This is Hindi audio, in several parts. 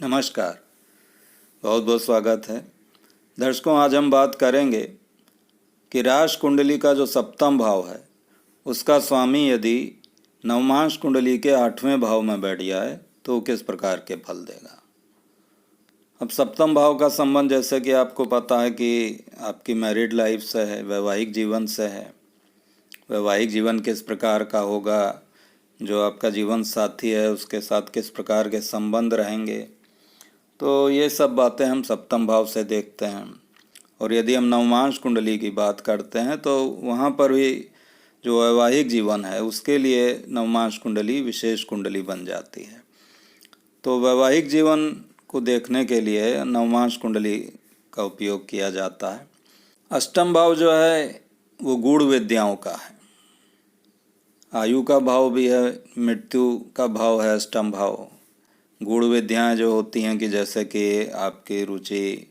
नमस्कार, बहुत बहुत स्वागत है। दर्शकों, आज हम बात करेंगे कि राशि कुंडली का जो सप्तम भाव है उसका स्वामी यदि नवमांश कुंडली के 8वें भाव में बैठ जाए तो किस प्रकार के फल देगा। अब सप्तम भाव का संबंध जैसे कि आपको पता है कि आपकी मैरिड लाइफ से है, वैवाहिक जीवन से है। वैवाहिक जीवन किस प्रकार का होगा, जो आपका जीवन साथी है उसके साथ किस प्रकार के संबंध रहेंगे, तो ये सब बातें हम सप्तम भाव से देखते हैं। और यदि हम नवमांश कुंडली की बात करते हैं तो वहाँ पर भी जो वैवाहिक जीवन है उसके लिए नवमांश कुंडली विशेष कुंडली बन जाती है। तो वैवाहिक जीवन को देखने के लिए नवमांश कुंडली का उपयोग किया जाता है। अष्टम भाव जो है वो गूढ़ विद्याओं का है, आयु का भाव भी है, मृत्यु का भाव है अष्टम भाव। गूढ़ विद्याएँ जो होती हैं कि जैसे कि आपकी रुचि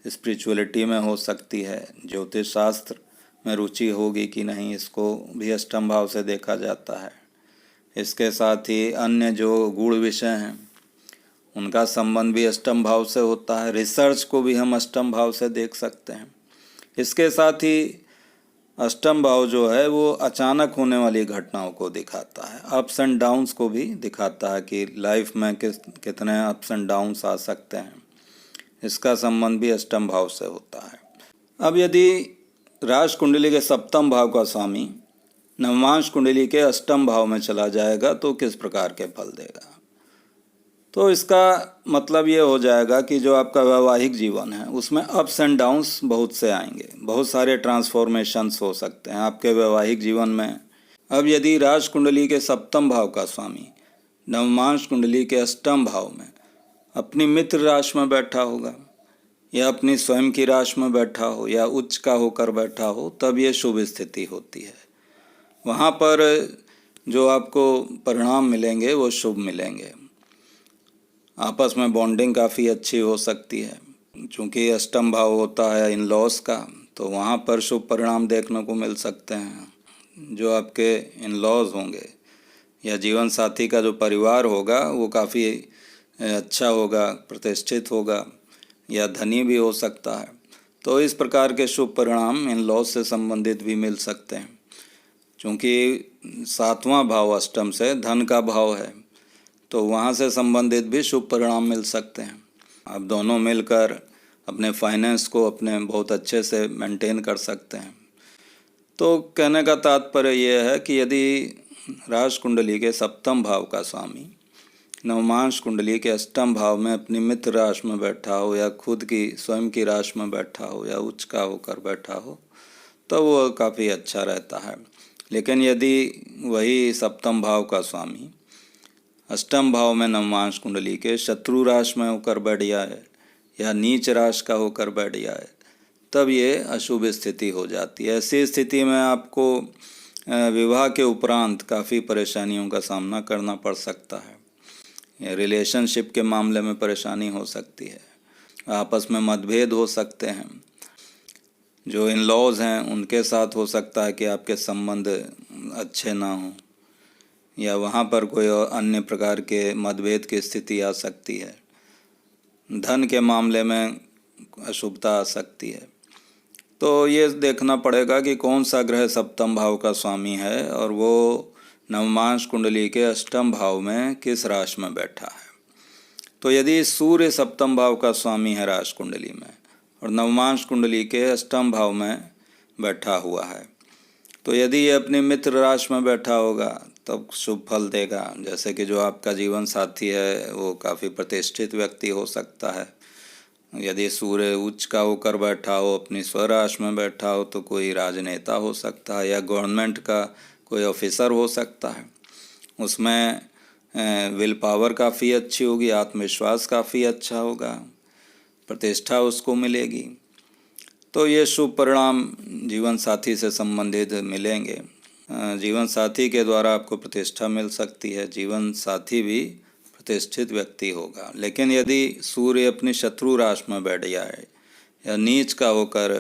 स्पिरिचुअलिटी में हो सकती है, ज्योतिष शास्त्र में रुचि होगी कि नहीं, इसको भी अष्टम भाव से देखा जाता है। इसके साथ ही अन्य जो गूढ़ विषय हैं उनका संबंध भी अष्टम भाव से होता है। रिसर्च को भी हम अष्टम भाव से देख सकते हैं। इसके साथ ही अष्टम भाव जो है वो अचानक होने वाली घटनाओं को दिखाता है, अप्स एंड डाउन्स को भी दिखाता है कि लाइफ में कितने अप्स एंड डाउन्स आ सकते हैं। इसका संबंध भी अष्टम भाव से होता है। अब यदि राशि कुंडली के सप्तम भाव का स्वामी नवमांश कुंडली के अष्टम भाव में चला जाएगा तो किस प्रकार के फल देगा। तो इसका मतलब ये हो जाएगा कि जो आपका वैवाहिक जीवन है उसमें अप्स एंड डाउन्स बहुत से आएंगे, बहुत सारे ट्रांसफॉर्मेशंस हो सकते हैं आपके वैवाहिक जीवन में। अब यदि राशि कुंडली के सप्तम भाव का स्वामी नवमांश कुंडली के अष्टम भाव में अपनी मित्र राशि में बैठा होगा या अपनी स्वयं की राशि में बैठा हो या उच्च का होकर बैठा हो, तब ये शुभ स्थिति होती है। वहाँ पर जो आपको परिणाम मिलेंगे वो शुभ मिलेंगे। आपस में बॉन्डिंग काफ़ी अच्छी हो सकती है। चूँकि अष्टम भाव होता है इन लॉस का, तो वहाँ पर शुभ परिणाम देखने को मिल सकते हैं। जो आपके इन लॉज होंगे या जीवन साथी का जो परिवार होगा वो काफ़ी अच्छा होगा, प्रतिष्ठित होगा या धनी भी हो सकता है। तो इस प्रकार के शुभ परिणाम इन लॉज से संबंधित भी मिल सकते हैं। चूँकि सातवां भाव अष्टम से धन का भाव है तो वहाँ से संबंधित भी शुभ परिणाम मिल सकते हैं। आप दोनों मिलकर अपने फाइनेंस को अपने बहुत अच्छे से मेंटेन कर सकते हैं। तो कहने का तात्पर्य यह है कि यदि राशि कुंडली के सप्तम भाव का स्वामी नवमांश कुंडली के अष्टम भाव में अपनी मित्र राशि में बैठा हो या खुद की स्वयं की राशि में बैठा हो या उच्च का होकर बैठा हो तो वो काफ़ी अच्छा रहता है। लेकिन यदि वही सप्तम भाव का स्वामी अष्टम भाव में नवमांश कुंडली के शत्रु राशि में होकर बैठ जाए या नीच राशि का होकर बैठ जाए तब ये अशुभ स्थिति हो जाती है। ऐसी स्थिति में आपको विवाह के उपरांत काफ़ी परेशानियों का सामना करना पड़ सकता है। रिलेशनशिप के मामले में परेशानी हो सकती है, आपस में मतभेद हो सकते हैं। जो इन लॉज हैं उनके साथ हो सकता है कि आपके संबंध अच्छे ना हों या वहाँ पर कोई अन्य प्रकार के मतभेद की स्थिति आ सकती है। धन के मामले में अशुभता आ सकती है। तो ये देखना पड़ेगा कि कौन सा ग्रह सप्तम भाव का स्वामी है और वो नवमांश कुंडली के अष्टम भाव में किस राशि में बैठा है। तो यदि सूर्य सप्तम भाव का स्वामी है राशि कुंडली में और नवमांश कुंडली के अष्टम भाव में बैठा हुआ है, तो यदि ये अपनी मित्र राशि में बैठा होगा तब शुभ फल देगा। जैसे कि जो आपका जीवन साथी है वो काफ़ी प्रतिष्ठित व्यक्ति हो सकता है। यदि सूर्य उच्च का होकर बैठा हो, अपनी स्वराशि में बैठा हो, तो कोई राजनेता हो सकता है या गवर्नमेंट का कोई ऑफिसर हो सकता है। उसमें विल पावर काफ़ी अच्छी होगी, आत्मविश्वास काफ़ी अच्छा होगा, प्रतिष्ठा उसको मिलेगी। तो ये शुभ परिणाम जीवन साथी से संबंधित मिलेंगे। जीवन साथी के द्वारा आपको प्रतिष्ठा मिल सकती है, जीवन साथी भी प्रतिष्ठित व्यक्ति होगा। लेकिन यदि सूर्य अपनी शत्रु राशि में बैठ जाए या नीच का होकर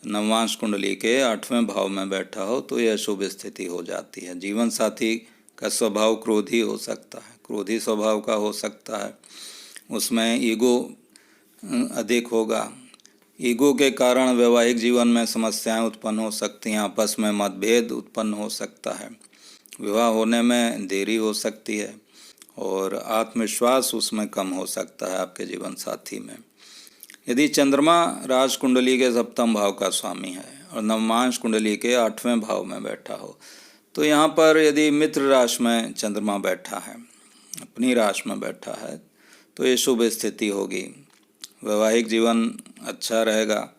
नवमांश कुंडली के 8वें भाव में बैठा हो तो यह शुभ स्थिति हो जाती है। जीवन साथी का स्वभाव क्रोधी हो सकता है, क्रोधी स्वभाव का हो सकता है उसमें ईगो अधिक होगा। ईगो के कारण वैवाहिक जीवन में समस्याएं उत्पन्न हो सकती हैं, आपस में मतभेद उत्पन्न हो सकता है, विवाह होने में देरी हो सकती है और आत्मविश्वास उसमें कम हो सकता है आपके जीवन साथी में। यदि चंद्रमा राज कुंडली के सप्तम भाव का स्वामी है और नवमांश कुंडली के 8वें भाव में बैठा हो, तो यहाँ पर यदि मित्र राशि में चंद्रमा बैठा है, अपनी राशि में बैठा है, तो ये शुभ स्थिति होगी। वैवाहिक जीवन अच्छा रहेगा,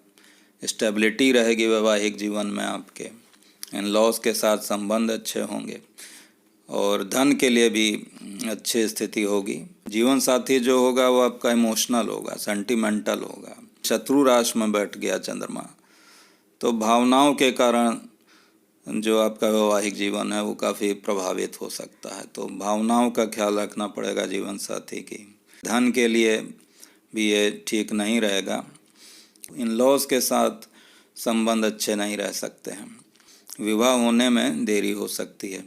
स्टेबिलिटी रहेगी वैवाहिक जीवन में आपके, इन लॉज के साथ संबंध अच्छे होंगे और धन के लिए भी अच्छी स्थिति होगी। जीवन साथी जो होगा वो आपका इमोशनल होगा, सेंटिमेंटल होगा। शत्रु राशि में बैठ गया चंद्रमा, तो भावनाओं के कारण जो आपका वैवाहिक जीवन है वो काफ़ी प्रभावित हो सकता है, तो भावनाओं का ख्याल रखना पड़ेगा जीवन साथी की। धन के लिए भी ये ठीक नहीं रहेगा, इन लॉज के साथ संबंध अच्छे नहीं रह सकते हैं, विवाह होने में देरी हो सकती है।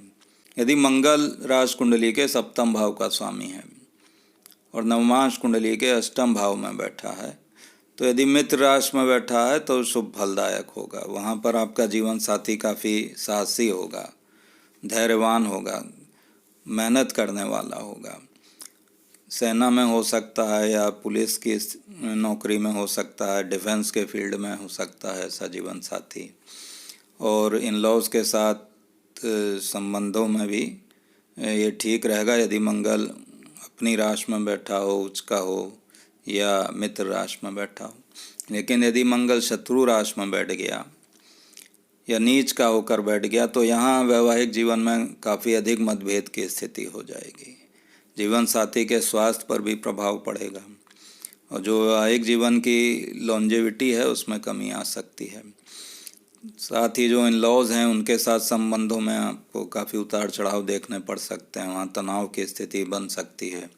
यदि मंगल राज कुंडली के सप्तम भाव का स्वामी है और नवमांश कुंडली के अष्टम भाव में बैठा है, तो यदि मित्र राशि में बैठा है तो शुभ फलदायक होगा। वहाँ पर आपका जीवन साथी काफ़ी साहसी होगा, धैर्यवान होगा, मेहनत करने वाला होगा, सेना में हो सकता है या पुलिस की नौकरी में हो सकता है, डिफेंस के फील्ड में हो सकता है ऐसा जीवन साथी, और इन लॉज के साथ संबंधों में भी ये ठीक रहेगा यदि मंगल अपनी राशि में बैठा हो, उच्च का हो या मित्र राशि में बैठा हो। लेकिन यदि मंगल शत्रु राशि में बैठ गया या नीच का होकर बैठ गया, तो यहाँ वैवाहिक जीवन में काफ़ी अधिक मतभेद की स्थिति हो जाएगी। जीवन साथी के स्वास्थ्य पर भी प्रभाव पड़ेगा और जो वैवाहिक जीवन की लॉन्जेविटी है उसमें कमी आ सकती है। साथ ही जो इन लॉज हैं उनके साथ संबंधों में आपको काफ़ी उतार चढ़ाव देखने पड़ सकते हैं, वहाँ तनाव की स्थिति बन सकती है।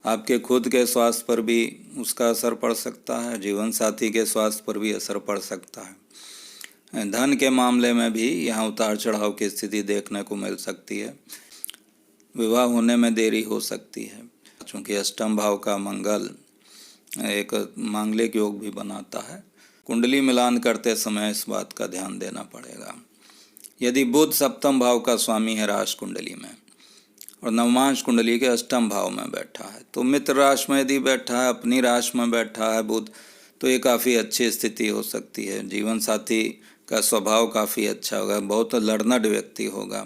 आपके खुद के स्वास्थ्य पर भी उसका असर पड़ सकता है, जीवन साथी के स्वास्थ्य पर भी असर पड़ सकता है। धन के मामले में भी यहाँ उतार चढ़ाव की स्थिति देखने को मिल सकती है, विवाह होने में देरी हो सकती है, क्योंकि अष्टम भाव का मंगल एक मांगलिक योग भी बनाता है। कुंडली मिलान करते समय इस बात का ध्यान देना पड़ेगा। यदि बुध सप्तम भाव का स्वामी है राशि कुंडली में और नवमांश कुंडली के अष्टम भाव में बैठा है, तो मित्र राशि में यदि बैठा है, अपनी राशि में बैठा है बुध, तो ये काफ़ी अच्छी स्थिति हो सकती है। जीवन साथी का स्वभाव काफ़ी अच्छा होगा, बहुत लर्नड व्यक्ति होगा,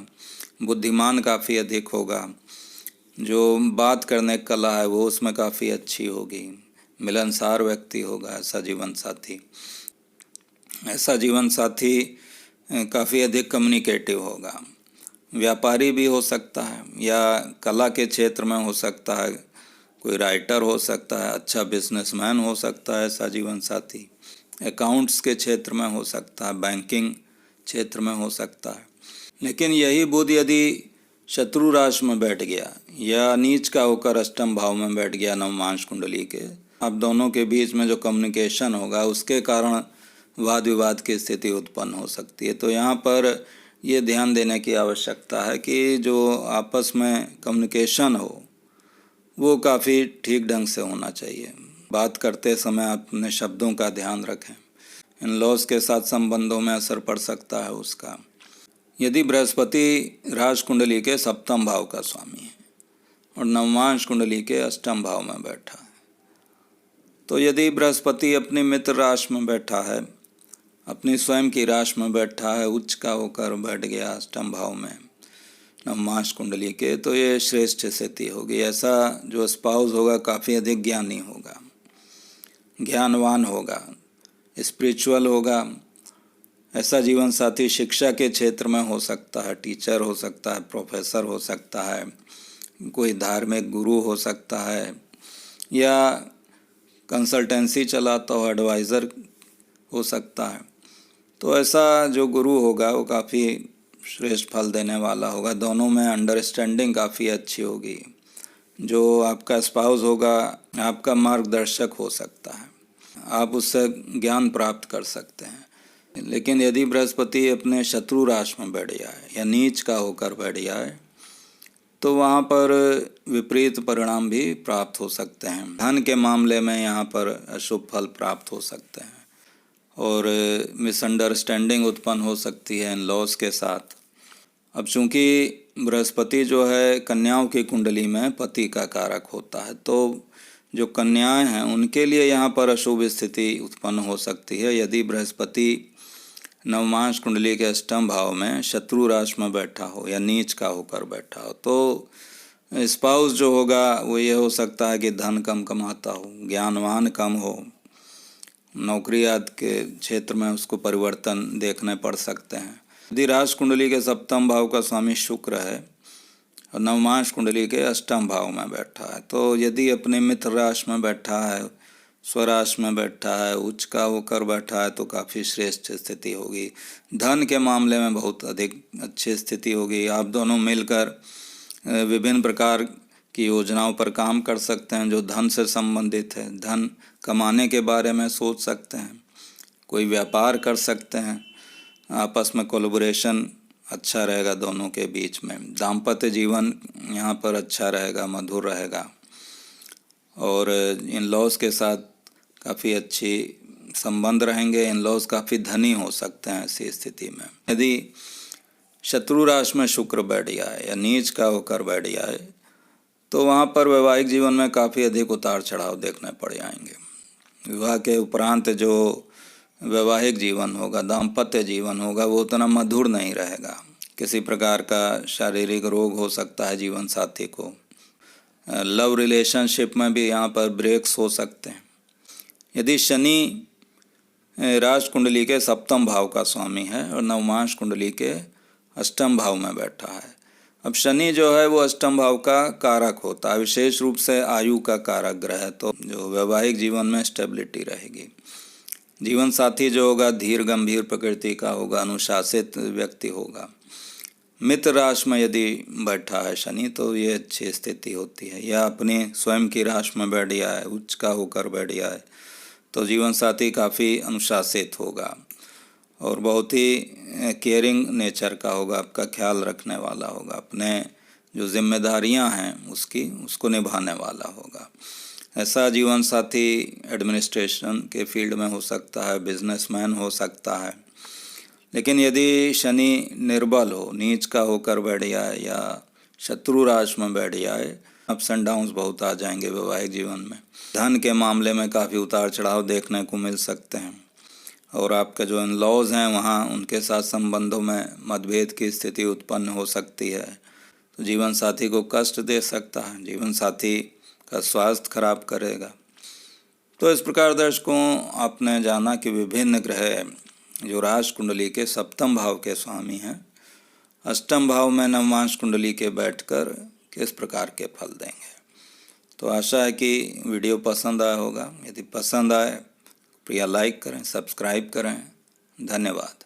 बुद्धिमान काफ़ी अधिक होगा, जो बात करने की कला है वो उसमें काफ़ी अच्छी होगी, मिलनसार व्यक्ति होगा ऐसा जीवन साथी। ऐसा जीवन साथी काफ़ी अधिक कम्युनिकेटिव होगा, व्यापारी भी हो सकता है या कला के क्षेत्र में हो सकता है, कोई राइटर हो सकता है, अच्छा बिजनेसमैन हो सकता है ऐसा जीवन साथी, अकाउंट्स के क्षेत्र में हो सकता है, बैंकिंग क्षेत्र में हो सकता है। लेकिन यही बुध यदि शत्रु राशि में बैठ गया या नीच का होकर अष्टम भाव में बैठ गया नवमांश कुंडली के, अब दोनों के बीच में जो कम्युनिकेशन होगा उसके कारण वाद विवाद की स्थिति उत्पन्न हो सकती है। तो यहाँ पर ये ध्यान देने की आवश्यकता है कि जो आपस में कम्युनिकेशन हो वो काफ़ी ठीक ढंग से होना चाहिए। बात करते समय अपने शब्दों का ध्यान रखें, इन लॉज के साथ संबंधों में असर पड़ सकता है उसका। यदि बृहस्पति राज कुंडली के सप्तम भाव का स्वामी है और नवमांश कुंडली के अष्टम भाव में बैठा है, तो यदि बृहस्पति अपनी मित्र राशि में बैठा है, अपनी स्वयं की राशि में बैठा है, उच्च का होकर बैठ गया अष्टम भाव में नवमांश कुंडली के, तो ये श्रेष्ठ स्थिति होगी। ऐसा जो स्पाउस होगा काफ़ी अधिक ज्ञानी होगा, ज्ञानवान होगा, स्पिरिचुअल होगा। ऐसा जीवन साथी शिक्षा के क्षेत्र में हो सकता है, टीचर हो सकता है, प्रोफेसर हो सकता है, कोई धार्मिक गुरु हो सकता है या कंसल्टेंसी चलाता हो, एडवाइज़र हो सकता है। तो ऐसा जो गुरु होगा वो काफ़ी श्रेष्ठ फल देने वाला होगा, दोनों में अंडरस्टैंडिंग काफ़ी अच्छी होगी। जो आपका स्पाउस होगा आपका मार्गदर्शक हो सकता है, आप उससे ज्ञान प्राप्त कर सकते हैं। लेकिन यदि बृहस्पति अपने शत्रु राशि में बैठ जाए या नीच का होकर बैठ जाए, तो वहाँ पर विपरीत परिणाम भी प्राप्त हो सकते हैं। धन के मामले में यहाँ पर अशुभ फल प्राप्त हो सकते हैं और मिसअंडरस्टैंडिंग उत्पन्न हो सकती है इन लॉज के साथ। अब चूंकि बृहस्पति जो है कन्याओं की कुंडली में पति का कारक होता है, तो जो कन्याएं हैं उनके लिए यहाँ पर अशुभ स्थिति उत्पन्न हो सकती है यदि बृहस्पति नवमांश कुंडली के अष्टम भाव में शत्रु राशि में बैठा हो या नीच का होकर बैठा हो। तो स्पाउस जो होगा वो ये हो सकता है कि धन कम कमाता हो, ज्ञानवान कम हो, नौकरी आदि के क्षेत्र में उसको परिवर्तन देखने पड़ सकते हैं। यदि राशि कुंडली के सप्तम भाव का स्वामी शुक्र है और नवमांश कुंडली के अष्टम भाव में बैठा है, तो यदि अपने मित्र राशि में बैठा है, स्वराशि में बैठा है, उच्च का होकर बैठा है, तो काफ़ी श्रेष्ठ स्थिति होगी। धन के मामले में बहुत अधिक अच्छी स्थिति होगी। आप दोनों मिलकर विभिन्न प्रकार की योजनाओं पर काम कर सकते हैं जो धन से संबंधित है। धन कमाने के बारे में सोच सकते हैं, कोई व्यापार कर सकते हैं, आपस में कोलैबोरेशन अच्छा रहेगा दोनों के बीच में। दाम्पत्य जीवन यहाँ पर अच्छा रहेगा, मधुर रहेगा और इन लॉज के साथ काफ़ी अच्छी संबंध रहेंगे। इन लॉज काफ़ी धनी हो सकते हैं ऐसी स्थिति में। यदि शत्रु राशि में शुक्र बैठ जाए या नीच का होकर बैठ जाए, तो वहाँ पर वैवाहिक जीवन में काफ़ी अधिक उतार चढ़ाव देखने पड़ जाएंगे। विवाह के उपरांत जो वैवाहिक जीवन होगा, दाम्पत्य जीवन होगा, वो उतना मधुर नहीं रहेगा। किसी प्रकार का शारीरिक रोग हो सकता है जीवन साथी को। लव रिलेशनशिप में भी यहाँ पर ब्रेक्स हो सकते हैं। यदि शनि राशि कुंडली के सप्तम भाव का स्वामी है और नवमांश कुंडली के अष्टम भाव में बैठा है। अब शनि जो है वो अष्टम भाव का कारक होता है, विशेष रूप से आयु का कारक ग्रह है, तो जो वैवाहिक जीवन में स्टेबिलिटी रहेगी। जीवन साथी जो होगा धीर गंभीर प्रकृति का होगा, अनुशासित व्यक्ति होगा। मित्र राशि में यदि बैठा है शनि तो ये अच्छी स्थिति होती है, या अपनी स्वयं की राशि में बैठ गया है, उच्च का होकर बैठ गया है, तो जीवन साथी काफ़ी अनुशासित होगा और बहुत ही केयरिंग नेचर का होगा, आपका ख्याल रखने वाला होगा, अपने जो जिम्मेदारियां हैं उसको निभाने वाला होगा। ऐसा जीवन साथी एडमिनिस्ट्रेशन के फील्ड में हो सकता है, बिजनेसमैन हो सकता है। लेकिन यदि शनि निर्बल हो, नीच का होकर बैठ जाए या शत्रु राशि में बैठ जाए, अप्स एंड डाउन्स बहुत आ जाएंगे वैवाहिक जीवन में। धन के मामले में काफ़ी उतार चढ़ाव देखने को मिल सकते हैं और आपके जो इन लॉज हैं वहाँ उनके साथ संबंधों में मतभेद की स्थिति उत्पन्न हो सकती है, तो जीवन साथी को कष्ट दे सकता है, जीवन साथी का स्वास्थ्य खराब करेगा। तो इस प्रकार दर्शकों, आपने जाना कि विभिन्न ग्रह जो राशि कुंडली के सप्तम भाव के स्वामी हैं, अष्टम भाव में नवमांश कुंडली के बैठकर किस प्रकार के फल देंगे। तो आशा है कि वीडियो पसंद आया होगा। यदि पसंद आए कृपया लाइक करें, सब्सक्राइब करें। धन्यवाद।